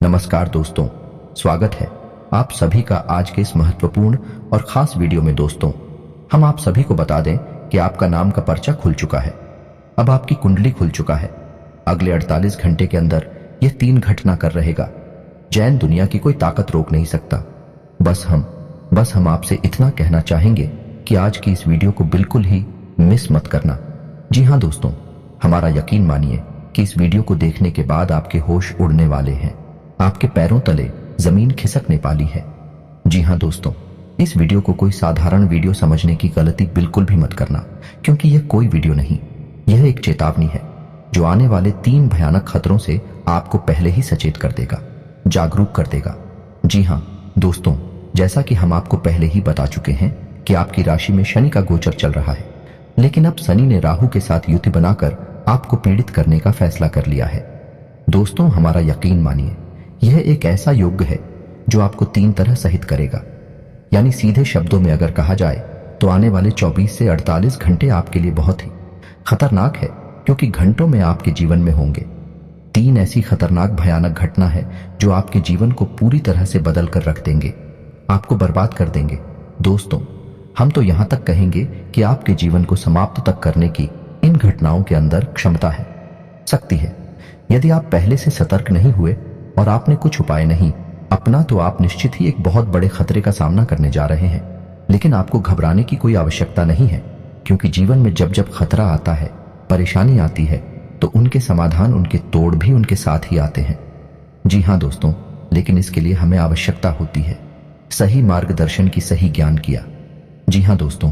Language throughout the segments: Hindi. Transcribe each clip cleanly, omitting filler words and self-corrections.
नमस्कार दोस्तों, स्वागत है आप सभी का आज के इस महत्वपूर्ण और खास वीडियो में। दोस्तों, हम आप सभी को बता दें कि आपका नाम का पर्चा खुल चुका है। अब आपकी कुंडली खुल चुका है। अगले 48 घंटे के अंदर यह 3 घटना कर रहेगा। जैन दुनिया की कोई ताकत रोक नहीं सकता। बस हम आपसे इतना कहना चाहेंगे कि आज की इस वीडियो को बिल्कुल ही मिस मत करना। जी हाँ दोस्तों, हमारा यकीन मानिए कि इस वीडियो को देखने के बाद आपके होश उड़ने वाले हैं, आपके पैरों तले जमीन खिसकने वाली है। जी हाँ दोस्तों, इस वीडियो को कोई साधारण वीडियो समझने की गलती बिल्कुल भी मत करना, क्योंकि यह कोई वीडियो नहीं, यह एक चेतावनी है जो आने वाले 3 भयानक खतरों से आपको पहले ही सचेत कर देगा, जागरूक कर देगा। जी हाँ दोस्तों, जैसा कि हम आपको पहले ही बता चुके हैं कि आपकी राशि में शनि का गोचर चल रहा है, लेकिन अब शनि ने राहु के साथ युति बनाकर आपको पीड़ित करने का फैसला कर लिया है। दोस्तों, हमारा यकीन मानिए, यह एक ऐसा योग है जो आपको 3 तरह सहित करेगा। यानी सीधे शब्दों में अगर कहा जाए तो आने वाले 24 से 48 घंटे आपके लिए बहुत ही खतरनाक है, क्योंकि घंटों में आपके जीवन में होंगे 3 ऐसी खतरनाक भयानक घटना है जो आपके जीवन को पूरी तरह से बदल कर रख देंगे, आपको बर्बाद कर देंगे। दोस्तों, हम तो यहां तक कहेंगे कि आपके जीवन को समाप्त तक करने की इन घटनाओं के अंदर क्षमता है, शक्ति है। यदि आप पहले से सतर्क नहीं हुए और आपने कुछ उपाय नहीं अपना तो आप निश्चित ही एक बहुत बड़े खतरे का सामना करने जा रहे हैं। लेकिन आपको घबराने की कोई आवश्यकता नहीं है, क्योंकि जीवन में जब जब खतरा आता है, परेशानी आती है, तो उनके समाधान, उनके तोड़ भी उनके साथ ही आते हैं। जी हाँ दोस्तों, लेकिन इसके लिए हमें आवश्यकता होती है सही मार्गदर्शन की, सही ज्ञान किया। जी हाँ दोस्तों,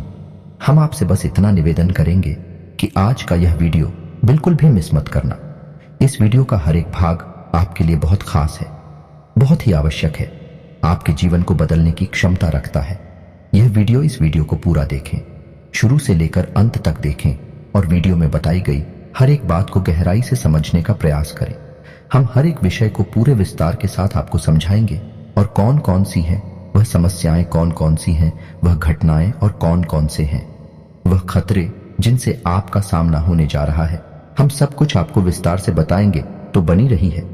हम आपसे बस इतना निवेदन करेंगे कि आज का यह वीडियो बिल्कुल भी मिस मत करना। इस वीडियो का हर एक भाग आपके लिए बहुत खास है, बहुत ही आवश्यक है, आपके जीवन को बदलने की क्षमता रखता है। इस वीडियो को पूरा देखें, शुरू से लेकर अंत तक देखें और वीडियो में बताई गई हर एक बात को गहराई से समझने का प्रयास करें। हम हर एक विषय को पूरे विस्तार के साथ आपको समझाएंगे, और कौन कौन सी हैं वह समस्याएं, कौन कौन सी हैं वह घटनाएं, और कौन कौन से हैं वह खतरे जिनसे आपका सामना होने जा रहा है। हम सब कुछ आपको विस्तार से बताएंगे, तो बनी रही है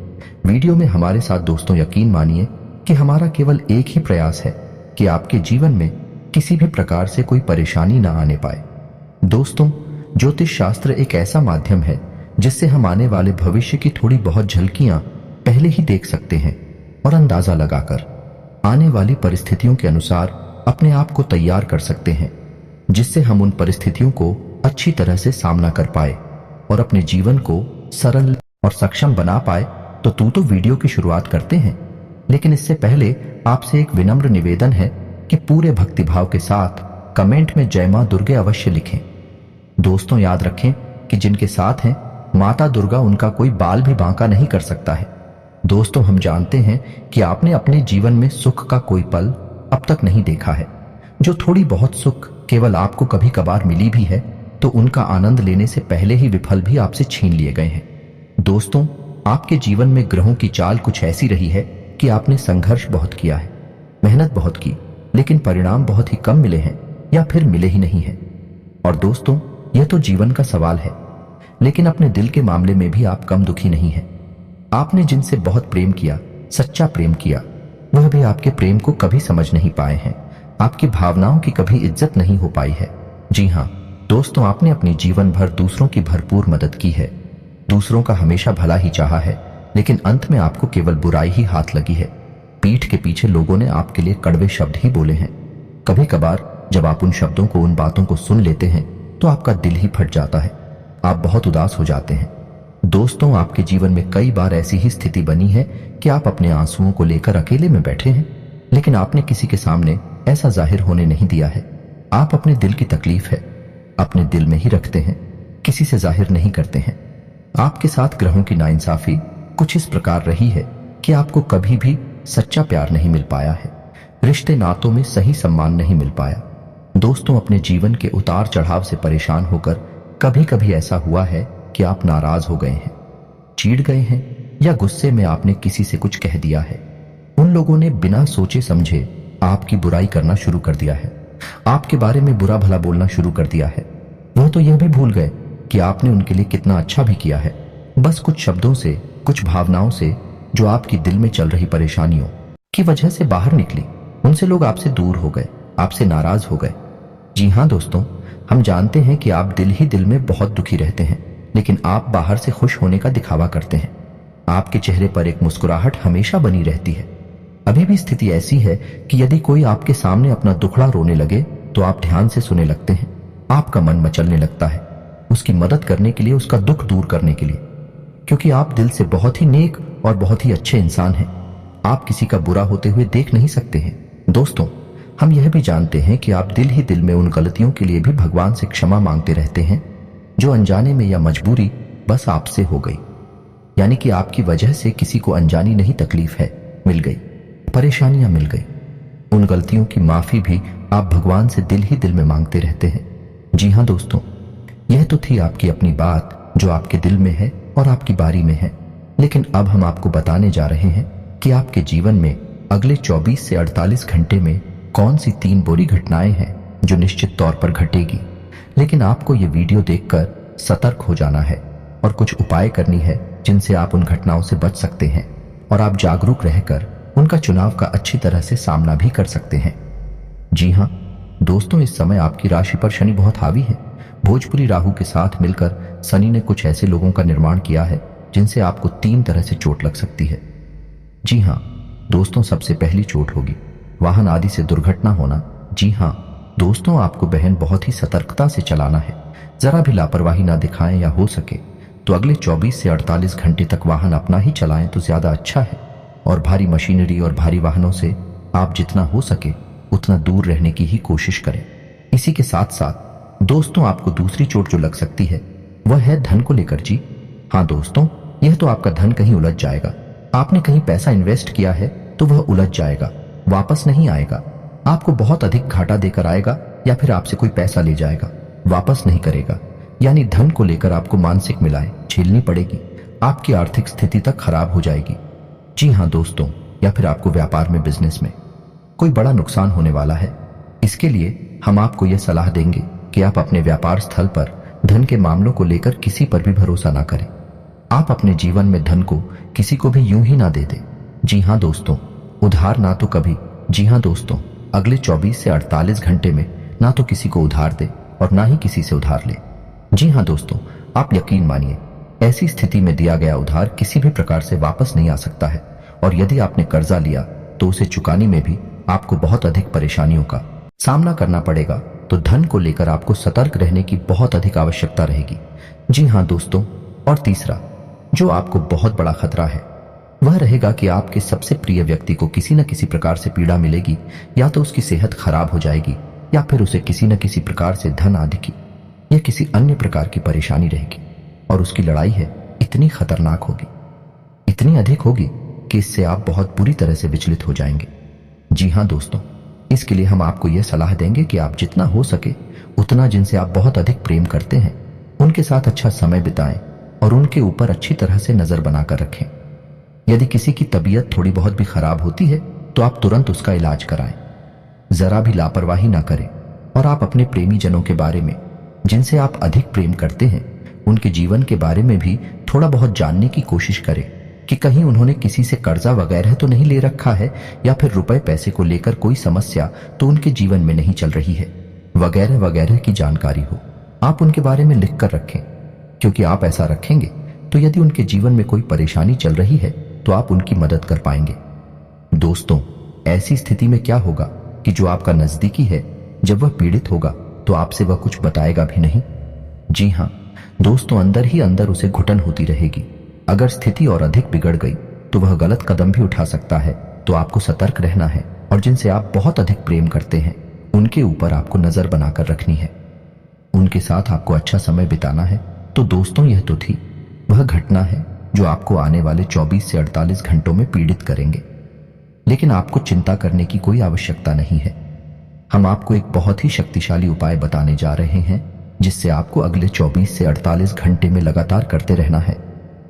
वीडियो में हमारे साथ। दोस्तों, यकीन मानिए कि हमारा केवल एक ही प्रयास है कि आपके जीवन में किसी भी प्रकार से कोई परेशानी ना आने पाए। दोस्तों, ज्योतिष शास्त्र एक ऐसा माध्यम है जिससे हम आने वाले भविष्य की थोड़ी बहुत झलकियां पहले ही देख सकते हैं और अंदाजा लगाकर आने वाली परिस्थितियों के अनुसार अपने आप को तैयार कर सकते हैं, जिससे हम उन परिस्थितियों को अच्छी तरह से सामना कर पाए और अपने जीवन को सरल और सक्षम बना पाए। तो वीडियो की शुरुआत करते हैं, लेकिन इससे पहले आपसे एक विनम्र निवेदन है कि पूरे भक्तिभाव के साथ कमेंट में जय मां दुर्गे अवश्य लिखें। दोस्तों, याद रखें कि जिनके साथ हैं माता दुर्गा, उनका कोई बाल भी बांका नहीं कर सकता है। दोस्तों, हम जानते हैं कि आपने अपने जीवन में सुख का कोई पल अब तक नहीं देखा है। जो थोड़ी बहुत सुख केवल आपको कभी कभार मिली भी है, तो उनका आनंद लेने से पहले ही विफल भी आपसे छीन लिए गए हैं। दोस्तों, आपके जीवन में ग्रहों की चाल कुछ ऐसी रही है कि आपने संघर्ष बहुत किया है, मेहनत बहुत की, लेकिन परिणाम बहुत ही कम मिले हैं या फिर मिले ही नहीं हैं। और दोस्तों, यह तो जीवन का सवाल है, लेकिन अपने दिल के मामले में भी आप कम दुखी नहीं हैं। आपने जिनसे बहुत प्रेम किया, सच्चा प्रेम किया, वह भी आपके प्रेम को कभी समझ नहीं पाए हैं, आपकी भावनाओं की कभी इज्जत नहीं हो पाई है। जी हाँ दोस्तों, आपने अपने जीवन भर दूसरों की भरपूर मदद की है, दूसरों का हमेशा भला ही चाहा है, लेकिन अंत में आपको केवल बुराई ही हाथ लगी है। पीठ के पीछे लोगों ने आपके लिए कड़वे शब्द ही बोले हैं। कभी कभार जब आप उन शब्दों को, उन बातों को सुन लेते हैं, तो आपका दिल ही फट जाता है, आप बहुत उदास हो जाते हैं। दोस्तों, आपके जीवन में कई बार ऐसी ही स्थिति बनी है कि आप अपने आंसुओं को लेकर अकेले में बैठे हैं, लेकिन आपने किसी के सामने ऐसा जाहिर होने नहीं दिया है। आप अपने दिल की तकलीफ है अपने दिल में ही रखते हैं, किसी से जाहिर नहीं करते हैं। आपके साथ ग्रहों की नाइंसाफी कुछ इस प्रकार रही है कि आपको कभी भी सच्चा प्यार नहीं मिल पाया है, रिश्ते नातों में सही सम्मान नहीं मिल पाया। दोस्तों, अपने जीवन के उतार चढ़ाव से परेशान होकर कभी कभी ऐसा हुआ है कि आप नाराज हो गए हैं, चिढ़ गए हैं, या गुस्से में आपने किसी से कुछ कह दिया है। उन लोगों ने बिना सोचे समझे आपकी बुराई करना शुरू कर दिया है, आपके बारे में बुरा भला बोलना शुरू कर दिया है। वह तो यह भी भूल गए कि आपने उनके लिए कितना अच्छा भी किया है। बस कुछ शब्दों से, कुछ भावनाओं से जो आपकी दिल में चल रही परेशानियों की वजह से बाहर निकली, उनसे लोग आपसे दूर हो गए, आपसे नाराज हो गए। जी हाँ दोस्तों, हम जानते हैं कि आप दिल ही दिल में बहुत दुखी रहते हैं, लेकिन आप बाहर से खुश होने का दिखावा करते हैं। आपके चेहरे पर एक मुस्कुराहट हमेशा बनी रहती है। अभी भी स्थिति ऐसी है कि यदि कोई आपके सामने अपना दुखड़ा रोने लगे तो आप ध्यान से सुनने लगते हैं। आपका मन मचलने लगता है उसकी मदद करने के लिए, उसका दुख दूर करने के लिए, क्योंकि आप दिल से बहुत ही नेक और बहुत ही अच्छे इंसान हैं। आप किसी का बुरा होते हुए देख नहीं सकते हैं। दोस्तों, हम यह भी जानते हैं कि आप दिल ही दिल में उन गलतियों के लिए भी भगवान से क्षमा मांगते रहते हैं जो अनजाने में या मजबूरी बस आपसे हो गई। यानी कि आपकी वजह से किसी को अनजानी नहीं तकलीफ है मिल गई, परेशानियां मिल गई। उन गलतियों की माफी भी आप भगवान से दिल ही दिल में मांगते रहते हैं। जी हाँ दोस्तों, यह तो थी आपकी अपनी बात जो आपके दिल में है और आपकी बारी में है। लेकिन अब हम आपको बताने जा रहे हैं कि आपके जीवन में अगले 24 से 48 घंटे में कौन सी 3 बुरी घटनाएं हैं जो निश्चित तौर पर घटेगी। लेकिन आपको ये वीडियो देखकर सतर्क हो जाना है और कुछ उपाय करनी है जिनसे आप उन घटनाओं से बच सकते हैं और आप जागरूक रहकर उनका चुनाव का अच्छी तरह से सामना भी कर सकते हैं। जी हाँ दोस्तों, इस समय आपकी राशि पर शनि बहुत हावी है। भोजपुरी राहु के साथ मिलकर शनि ने कुछ ऐसे लोगों का निर्माण किया है जिनसे आपको 3 तरह से चोट लग सकती है। जी हाँ दोस्तों, सबसे पहली चोट होगी वाहन आदि से दुर्घटना होना। जी हाँ दोस्तों, आपको बहन बहुत ही सतर्कता से चलाना है। जरा भी लापरवाही ना दिखाएं, या हो सके तो अगले 24 से 48 घंटे तक वाहन अपना ही चलाएं तो ज्यादा अच्छा है। और भारी मशीनरी और भारी वाहनों से आप जितना हो सके उतना दूर रहने की ही कोशिश करें। इसी के साथ साथ दोस्तों, आपको दूसरी चोट जो लग सकती है वह है धन को लेकर। जी हाँ दोस्तों, यह तो आपका धन कहीं उलझ जाएगा। आपने कहीं पैसा इन्वेस्ट किया है तो वह उलझ जाएगा, वापस नहीं आएगा। आपको बहुत अधिक घाटा देकर आएगा या फिर आपसे कोई पैसा ले जाएगा, वापस नहीं करेगा। यानी धन को लेकर आपको मानसिक मिलाएं झेलनी पड़ेगी। आपकी आर्थिक स्थिति तक खराब हो जाएगी। जी हाँ दोस्तों, या फिर आपको व्यापार में, बिजनेस में कोई बड़ा नुकसान होने वाला है। इसके लिए हम आपको यह सलाह देंगे कि आप अपने व्यापार स्थल पर धन के मामलों को लेकर किसी पर भी भरोसा ना करें। आप अपने जीवन में धन को किसी को भी यूं ही ना दे दें। जी हाँ दोस्तों, उधार ना तो कभी। जी हाँ दोस्तों, अगले 24 से 48 घंटे में ना तो किसी को उधार दे और ना ही किसी से उधार ले। जी हाँ दोस्तों, आप यकीन मानिए, ऐसी स्थिति में दिया गया उधार किसी भी प्रकार से वापस नहीं आ सकता है। और यदि आपने कर्जा लिया तो उसे चुकाने में भी आपको बहुत अधिक परेशानियों का सामना करना पड़ेगा। तो धन को लेकर आपको सतर्क रहने की बहुत अधिक आवश्यकता रहेगी। जी हाँ दोस्तों, और तीसरा जो आपको बहुत बड़ा खतरा है वह रहेगा कि आपके सबसे प्रिय व्यक्ति को किसी न किसी प्रकार से पीड़ा मिलेगी। या तो उसकी सेहत खराब हो जाएगी या फिर उसे किसी न किसी प्रकार से धन आदि की या किसी अन्य प्रकार की परेशानी रहेगी। और उसकी लड़ाई है इतनी खतरनाक होगी, इतनी अधिक होगी कि इससे आप बहुत बुरी तरह से विचलित हो जाएंगे। जी हाँ दोस्तों, इसके लिए हम आपको यह सलाह देंगे कि आप जितना हो सके उतना जिनसे आप बहुत अधिक प्रेम करते हैं उनके साथ अच्छा समय बिताएं और उनके ऊपर अच्छी तरह से नजर बनाकर रखें। यदि किसी की तबीयत थोड़ी बहुत भी खराब होती है तो आप तुरंत उसका इलाज कराएं। जरा भी लापरवाही ना करें। और आप अपने प्रेमी जनों के बारे में, जिनसे आप अधिक प्रेम करते हैं, उनके जीवन के बारे में भी थोड़ा बहुत जानने की कोशिश करें कि कहीं उन्होंने किसी से कर्जा वगैरह तो नहीं ले रखा है या फिर रुपए पैसे को लेकर कोई समस्या तो उनके जीवन में नहीं चल रही है, वगैरह वगैरह की जानकारी हो। आप उनके बारे में लिख कर रखें, क्योंकि आप ऐसा रखेंगे तो यदि उनके जीवन में कोई परेशानी चल रही है तो आप उनकी मदद कर पाएंगे। दोस्तों, ऐसी स्थिति में क्या होगा कि जो आपका नजदीकी है, जब वह पीड़ित होगा तो आपसे वह कुछ बताएगा भी नहीं। जी हाँ दोस्तों, अंदर ही अंदर उसे घुटन होती रहेगी। अगर स्थिति और अधिक बिगड़ गई तो वह गलत कदम भी उठा सकता है। तो आपको सतर्क रहना है और जिनसे आप बहुत अधिक प्रेम करते हैं उनके ऊपर आपको नजर बनाकर रखनी है, उनके साथ आपको अच्छा समय बिताना है। तो दोस्तों, यह तो थी वह घटना है जो आपको आने वाले 24 से 48 घंटों में पीड़ित करेंगे। लेकिन आपको चिंता करने की कोई आवश्यकता नहीं है। हम आपको एक बहुत ही शक्तिशाली उपाय बताने जा रहे हैं जिससे आपको अगले 24 से 48 घंटे में लगातार करते रहना है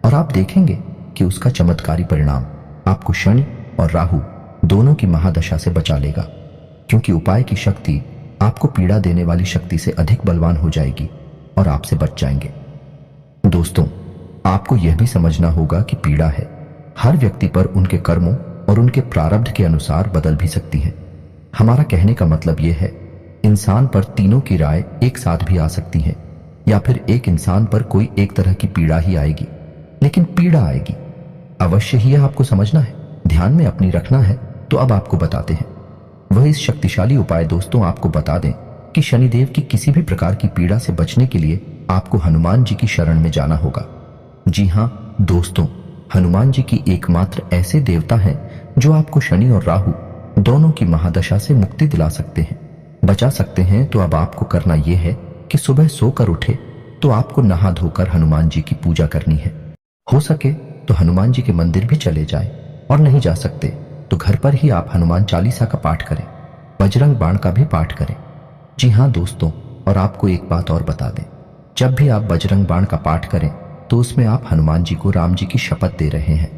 और आप देखेंगे कि उसका चमत्कारी परिणाम आपको शनि और राहु दोनों की महादशा से बचा लेगा, क्योंकि उपाय की शक्ति आपको पीड़ा देने वाली शक्ति से अधिक बलवान हो जाएगी और आपसे बच जाएंगे। दोस्तों, आपको यह भी समझना होगा कि पीड़ा है हर व्यक्ति पर उनके कर्मों और उनके प्रारब्ध के अनुसार बदल भी सकती हैं। हमारा कहने का मतलब यह है, इंसान पर तीनों की राय एक साथ भी आ सकती है, या फिर एक इंसान पर कोई एक तरह की पीड़ा ही आएगी, लेकिन पीड़ा आएगी अवश्य ही, यह आपको समझना है, ध्यान में अपनी रखना है। तो अब आपको बताते हैं वह इस शक्तिशाली उपाय। दोस्तों, आपको बता दें कि शनिदेव की किसी भी प्रकार की पीड़ा से बचने के लिए आपको हनुमान जी की शरण में जाना होगा। जी हाँ दोस्तों, हनुमान जी की एकमात्र ऐसे देवता हैं जो आपको शनि और राहु दोनों की महादशा से मुक्ति दिला सकते हैं, बचा सकते हैं। तो अब आपको करना यह है कि सुबह सोकर उठे तो आपको नहा धोकर हनुमान जी की पूजा करनी है। हो सके तो हनुमान जी के मंदिर भी चले जाएं, और नहीं जा सकते तो घर पर ही आप हनुमान चालीसा का पाठ करें, बजरंग बाण का भी पाठ करें। जी हाँ दोस्तों, और आपको एक बात और बता दें, जब भी आप बजरंग बाण का पाठ करें तो उसमें आप हनुमान जी को राम जी की शपथ दे रहे हैं।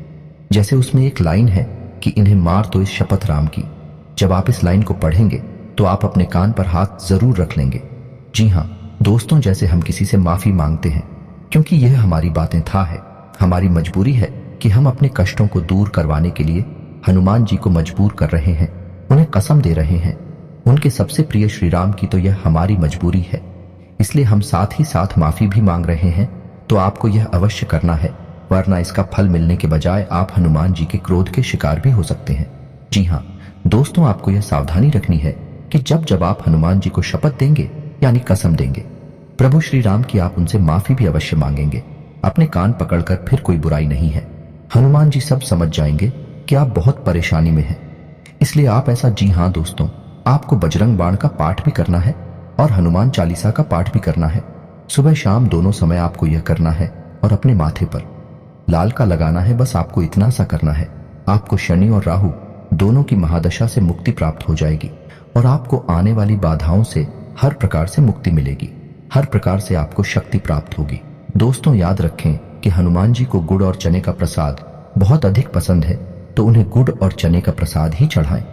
जैसे उसमें एक लाइन है कि इन्हें मार तो इस शपथ राम की। जब आप इस लाइन को पढ़ेंगे तो आप अपने कान पर हाथ जरूर रख लेंगे। जी हाँ दोस्तों, जैसे हम किसी से माफी मांगते हैं, क्योंकि यह हमारी बातें था है, हमारी मजबूरी है कि हम अपने कष्टों को दूर करवाने के लिए हनुमान जी को मजबूर कर रहे हैं, उन्हें कसम दे रहे हैं, उनके सबसे प्रिय श्री राम की। तो यह हमारी मजबूरी है, इसलिए हम साथ ही साथ माफी भी मांग रहे हैं। तो आपको यह अवश्य करना है, वरना इसका फल मिलने के बजाय आप हनुमान जी के क्रोध के शिकार भी हो सकते हैं। जी हाँ दोस्तों, आपको यह सावधानी रखनी है कि जब जब आप हनुमान जी को शपथ देंगे यानी कसम देंगे प्रभु श्री राम की, आप उनसे माफी भी अवश्य मांगेंगे। अपने कान पकड़कर फिर कोई बुराई नहीं है। हनुमान जी सब समझ जाएंगे कि आप बहुत परेशानी में हैं, इसलिए आप ऐसा। जी हाँ दोस्तों, आपको बजरंग बाण का पाठ भी करना है और हनुमान चालीसा का पाठ भी करना है। सुबह शाम दोनों समय आपको यह करना है, और अपने माथे पर लाल का लगाना है। बस आपको इतना सा करना है, आपको शनि और राहु दोनों की महादशा से मुक्ति प्राप्त हो जाएगी, और आपको आने वाली बाधाओं से हर प्रकार से मुक्ति मिलेगी, हर प्रकार से आपको शक्ति प्राप्त होगी। दोस्तों, याद रखें कि हनुमान जी को गुड़ और चने का प्रसाद बहुत अधिक पसंद है, तो उन्हें गुड़ और चने का प्रसाद ही चढ़ाएं,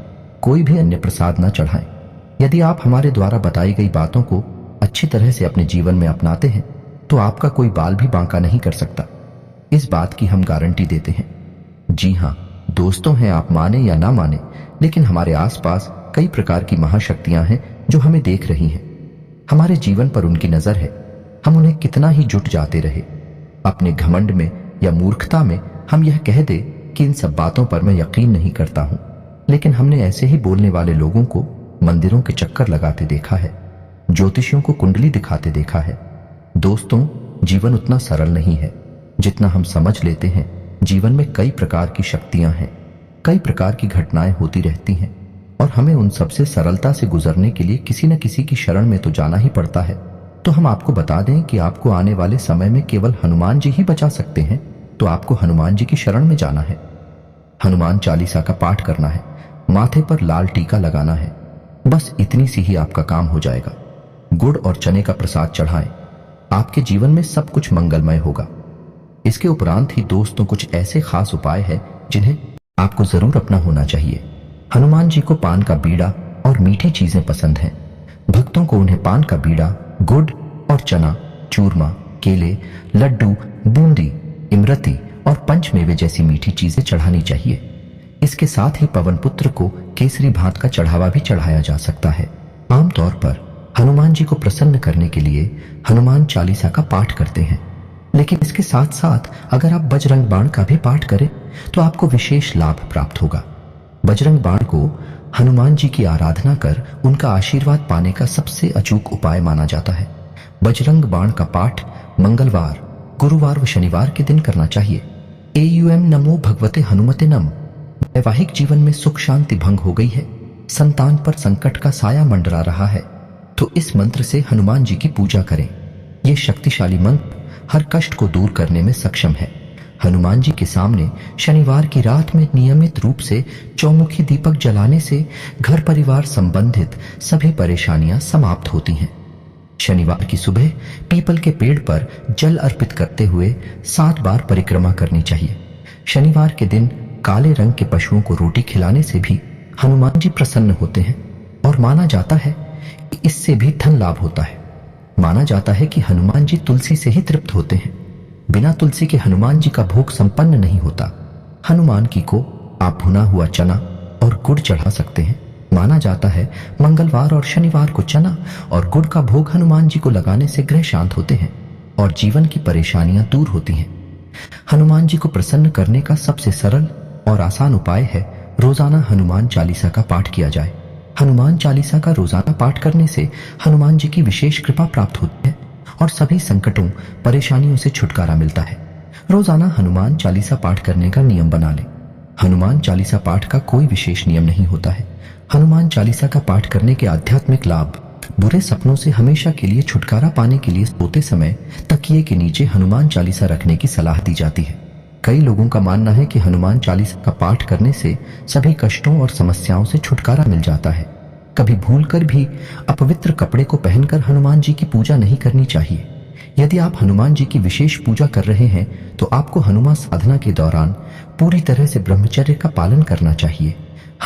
कोई भी अन्य प्रसाद न चढ़ाएं। यदि आप हमारे द्वारा बताई गई बातों को अच्छी तरह से अपने जीवन में अपनाते हैं तो आपका कोई बाल भी बांका नहीं कर सकता, इस बात की हम गारंटी देते हैं। जी हाँ दोस्तों, हैं आप माने या ना माने, लेकिन हमारे आसपास कई प्रकार की महाशक्तियां हैं जो हमें देख रही हैं। हमारे जीवन पर उनकी नजर है, हम उन्हें कितना ही जुट जाते रहे। अपने घमंड में या मूर्खता में हम यह कह दे कि इन सब बातों पर मैं यकीन नहीं करता हूं, लेकिन हमने ऐसे ही बोलने वाले लोगों को मंदिरों के चक्कर लगाते देखा है, ज्योतिषियों को कुंडली दिखाते देखा है। दोस्तों, जीवन उतना सरल नहीं है जितना हम समझ लेते हैं। जीवन में कई प्रकार की शक्तियां हैं, कई प्रकार की घटनाएं होती रहती हैं, और हमें उन सबसे सरलता से गुजरने के लिए किसी न किसी की शरण में तो जाना ही पड़ता है। तो हम आपको बता दें कि आपको आने वाले समय में केवल हनुमान जी ही बचा सकते हैं, तो आपको हनुमान जी की शरण में जाना है, हनुमान चालीसा का पाठ करना है, माथे पर लाल टीका लगाना है। बस इतनी सी ही आपका काम हो जाएगा। गुड़ और चने का प्रसाद चढ़ाएं, आपके जीवन में सब कुछ मंगलमय होगा। इसके उपरांत ही दोस्तों, कुछ ऐसे खास उपाय हैं जिन्हें आपको जरूर अपना होना चाहिए। हनुमान जी को पान का बीड़ा और मीठी चीजें पसंद हैं। भक्तों को उन्हें पान का बीड़ा, गुड़ और चना, चूरमा, केले, लड्डू, बूंदी, इमरती और पंचमेवे जैसी मीठी चीजें चढ़ानी चाहिए। इसके साथ ही पवन पुत्र को केसरी भात का चढ़ावा भी चढ़ाया जा सकता है। आमतौर पर हनुमान जी को प्रसन्न करने के लिए हनुमान चालीसा का पाठ करते हैं, लेकिन इसके साथ साथ अगर आप बजरंग बाण का भी पाठ करें तो आपको विशेष लाभ प्राप्त होगा। बजरंग बाण को हनुमान जी की आराधना कर उनका आशीर्वाद पाने का सबसे अचूक उपाय माना जाता है। बजरंग बाण का पाठ मंगलवार, गुरुवार व शनिवार के दिन करना चाहिए। एयूएम नमो भगवते हनुमते नम। वैवाहिक जीवन में सुख शांति भंग हो गई है, संतान पर संकट का साया मंडरा रहा है, तो इस मंत्र से हनुमान जी की पूजा करें। यह शक्तिशाली मंत्र हर कष्ट को दूर करने में सक्षम है। हनुमान जी के सामने शनिवार की रात में नियमित रूप से चौमुखी दीपक जलाने से घर परिवार संबंधित सभी परेशानियां समाप्त होती हैं। शनिवार की सुबह पीपल के पेड़ पर जल अर्पित करते हुए 7 बार परिक्रमा करनी चाहिए। शनिवार के दिन काले रंग के पशुओं को रोटी खिलाने से भी हनुमान जी प्रसन्न होते हैं, और माना जाता है कि इससे भी धन लाभ होता है। माना जाता है कि हनुमान जी तुलसी से ही तृप्त होते हैं। बिना तुलसी के हनुमान जी का भोग संपन्न नहीं होता। हनुमान जी को आप भुना हुआ चना और गुड़ चढ़ा सकते हैं। माना जाता है मंगलवार और शनिवार को चना और गुड़ का भोग हनुमान जी को लगाने से ग्रह शांत होते हैं और जीवन की परेशानियां दूर होती हैं। हनुमान जी को प्रसन्न करने का सबसे सरल और आसान उपाय है रोजाना हनुमान चालीसा का पाठ किया जाए। हनुमान चालीसा का रोजाना पाठ करने से हनुमान जी की विशेष कृपा प्राप्त होती है और सभी संकटों परेशानियों से छुटकारा मिलता है। रोजाना हनुमान चालीसा पाठ करने का नियम बना लें। हनुमान चालीसा पाठ का कोई विशेष नियम नहीं होता है। हनुमान चालीसा का पाठ करने के आध्यात्मिक लाभ: बुरे सपनों से हमेशा के लिए छुटकारा पाने के लिए सोते समय तकिए के नीचे हनुमान चालीसा रखने की सलाह दी जाती है। कई लोगों का मानना है कि हनुमान चालीसा का पाठ करने से सभी कष्टों और समस्याओं से छुटकारा मिल जाता है। कभी भूलकर भी अपवित्र कपड़े को पहनकर हनुमान जी की पूजा नहीं करनी चाहिए। यदि आप हनुमान जी की विशेष पूजा कर रहे हैं तो आपको हनुमान साधना के दौरान पूरी तरह से ब्रह्मचर्य का पालन करना चाहिए।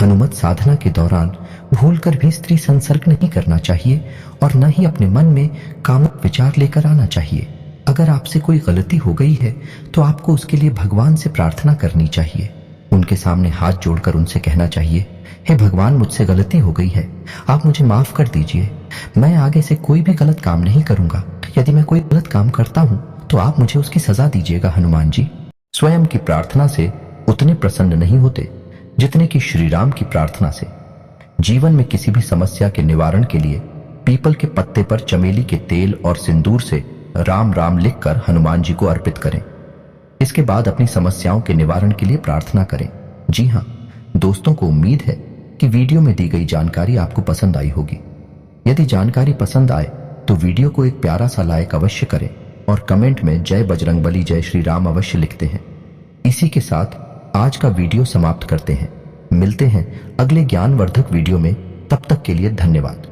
हनुमत साधना के दौरान भूलकर भी स्त्री संसर्ग नहीं करना चाहिए और न ही अपने मन में कामुक विचार लेकर आना चाहिए। अगर आपसे कोई गलती हो गई है तो आपको उसके लिए भगवान से प्रार्थना करनी चाहिए। उनके सामने हाथ जोड़कर उनसे कहना चाहिए, हे भगवान, मुझसे गलती हो गई है, आप मुझे माफ कर दीजिए। मैं आगे से कोई भी गलत काम नहीं करूंगा। यदि मैं कोई गलत काम करता हूं तो आप मुझे उसकी सजा दीजिएगा हनुमान जी। स्वयं की प्रार्थना से उतने प्रसन्न नहीं होते जितने कि श्री राम की प्रार्थना से। जीवन में किसी भी समस्या के निवारण के लिए पीपल के पत्ते पर चमेली के तेल और सिंदूर से राम राम लिखकर हनुमान जी को अर्पित करें। इसके बाद अपनी समस्याओं के निवारण के लिए प्रार्थना करें। जी हाँ दोस्तों, को उम्मीद है कि वीडियो में दी गई जानकारी आपको पसंद आई होगी। यदि जानकारी पसंद आए तो वीडियो को एक प्यारा सा लाइक अवश्य करें और कमेंट में जय बजरंगबली जय श्री राम अवश्य लिखते हैं। इसी के साथ आज का वीडियो समाप्त करते हैं। मिलते हैं अगले ज्ञानवर्धक वीडियो में। तब तक के लिए धन्यवाद।